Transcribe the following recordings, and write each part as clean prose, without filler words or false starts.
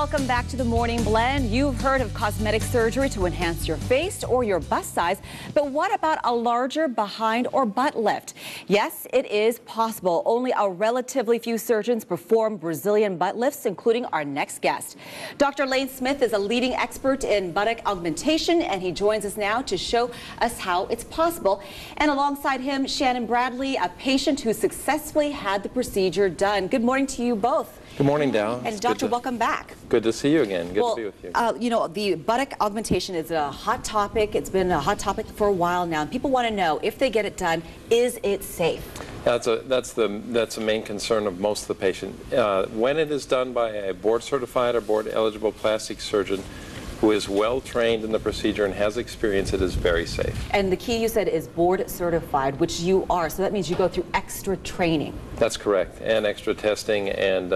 welcome back to the Morning Blend. You've heard of cosmetic surgery to enhance your face or your bust size, but what about a larger behind or butt lift? Yes, it is possible. Only a relatively few surgeons perform Brazilian butt lifts, including our next guest. Dr. Lane Smith is a leading expert in buttock augmentation, and he joins us now to show us how it's possible. And alongside him, Shannon Bradley, a patient who successfully had the procedure done. Good morning to you both. Good morning, Dow. And Doctor, welcome back. Good to see you again. Good to be with you. You know, the buttock augmentation is a hot topic. It's been a hot topic for a while now. People want to know, if they get it done, is it safe? That's the main concern of most of the patient. When it is done by a board-certified or board-eligible plastic surgeon who is well-trained in the procedure and has experience, it is very safe. And the key, you said, is board-certified, which you are. So that means you go through extra training. That's correct, and extra testing, and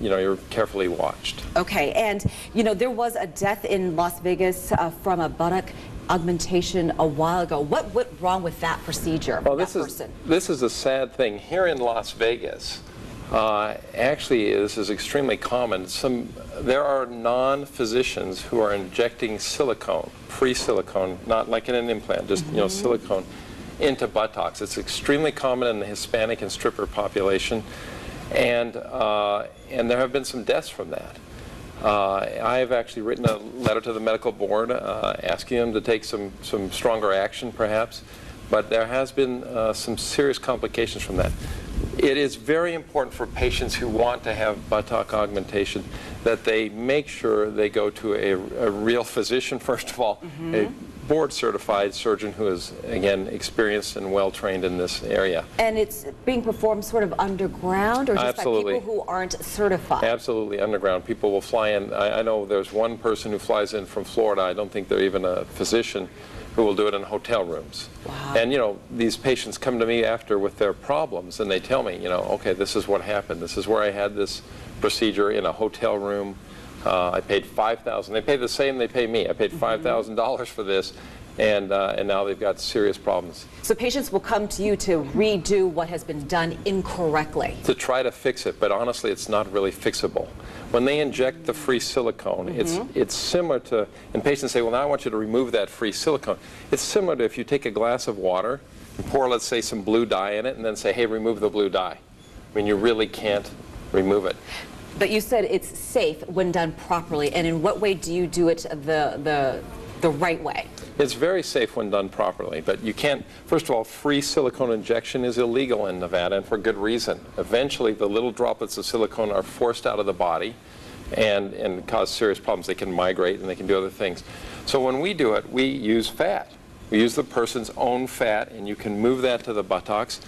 you know, you're carefully watched. Okay, and you know, there was a death in Las Vegas from a buttock augmentation a while ago. What went wrong with that procedure? Well, this is a sad thing here in Las Vegas. Actually, this is extremely common. There are non-physicians who are injecting silicone, free silicone, not like in an implant, just you know, silicone, into buttocks. It's extremely common in the Hispanic and stripper population, and there have been some deaths from that. I have actually written a letter to the medical board asking them to take some stronger action, perhaps, but there has been some serious complications from that. It is very important for patients who want to have buttock augmentation that they make sure they go to a real physician, first of all, a board-certified surgeon who is, again, experienced and well-trained in this area. And it's being performed sort of underground, or just by people who aren't certified? Absolutely underground. People will fly in. I know there's one person who flies in from Florida. I don't think they're even a physician, who will do it in hotel rooms. Wow. And you know, these patients come to me after with their problems, and they tell me, you know, okay, this is what happened. This is where I had this procedure in a hotel room. I paid $5,000. They pay the same they pay me. I paid $5,000 for this, and now they've got serious problems. So patients will come to you to redo what has been done incorrectly? To try to fix it, but honestly, it's not really fixable. When they inject the free silicone, it's similar to, and patients say, well, now I want you to remove that free silicone. It's similar to if you take a glass of water and pour, let's say, some blue dye in it, and then say, hey, remove the blue dye. I mean, you really can't remove it. But you said it's safe when done properly, and in what way do you do it the right way? It's very safe when done properly, but you can't, first of all, free silicone injection is illegal in Nevada, and for good reason. Eventually, the little droplets of silicone are forced out of the body and cause serious problems. They can migrate and they can do other things. So when we do it, we use fat. We use the person's own fat, and you can move that to the buttocks.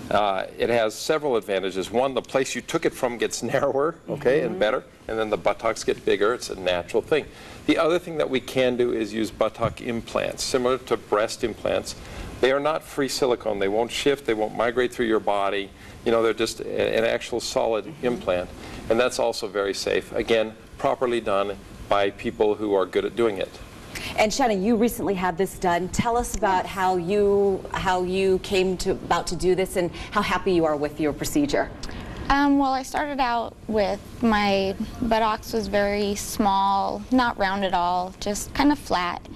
It has several advantages. One, the place you took it from gets narrower, okay, and better, and then the buttocks get bigger. It's a natural thing. The other thing that we can do is use buttock implants, similar to breast implants. They are not free silicone. They won't shift. They won't migrate through your body. You know, they're just an actual solid implant, and that's also very safe. Again, properly done by people who are good at doing it. And Shannon, you recently had this done. Tell us about how you came about to do this and how happy you are with your procedure. Well, I started out with my buttocks was very small, not round at all, just kind of flat.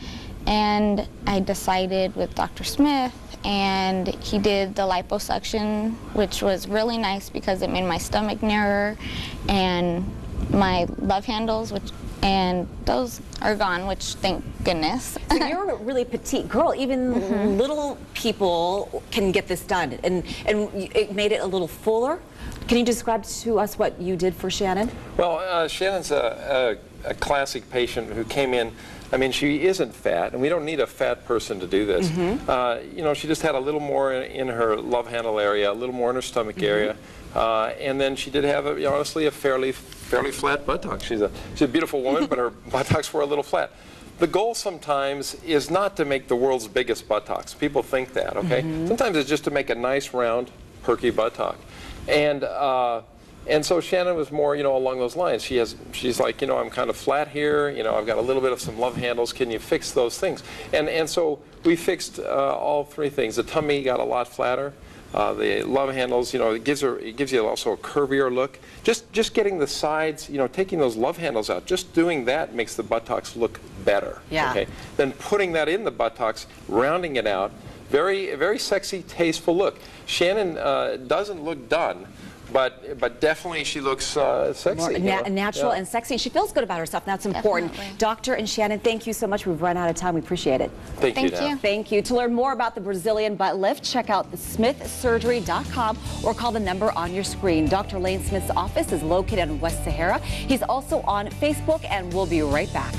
And I decided with Dr. Smith, and he did the liposuction, which was really nice because it made my stomach narrower, and my love handles, and those are gone, which thank goodness. So you're a really petite girl. Even little people can get this done, and it made it a little fuller. Can you describe to us what you did for Shannon? Well, Shannon's a classic patient who came in. I mean, she isn't fat, and we don't need a fat person to do this. You know, she just had a little more in her love handle area, a little more in her stomach area, and then she did have, honestly, a fairly flat buttock. She's a beautiful woman, but her buttocks were a little flat. The goal sometimes is not to make the world's biggest buttocks. People think that, okay? Sometimes it's just to make a nice, round, perky buttock. And so Shannon was more, you know, along those lines. She's like, you know, I'm kind of flat here. You know, I've got a little bit of some love handles. Can you fix those things? And so we fixed all three things. The tummy got a lot flatter. the love handles, you know, it gives you also a curvier look. Just getting the sides, you know, taking those love handles out, just doing that makes the buttocks look better. Yeah. Okay. Then putting that in the buttocks, rounding it out, very sexy, tasteful look. Shannon doesn't look done, but definitely she looks sexy. More natural and sexy. She feels good about herself. And that's important. Definitely. Doctor and Shannon, thank you so much. We've run out of time. We appreciate it. Thank you. Thank you. To learn more about the Brazilian butt lift, check out thesmithsurgery.com or call the number on your screen. Dr. Lane Smith's office is located in West Sahara. He's also on Facebook, and we'll be right back.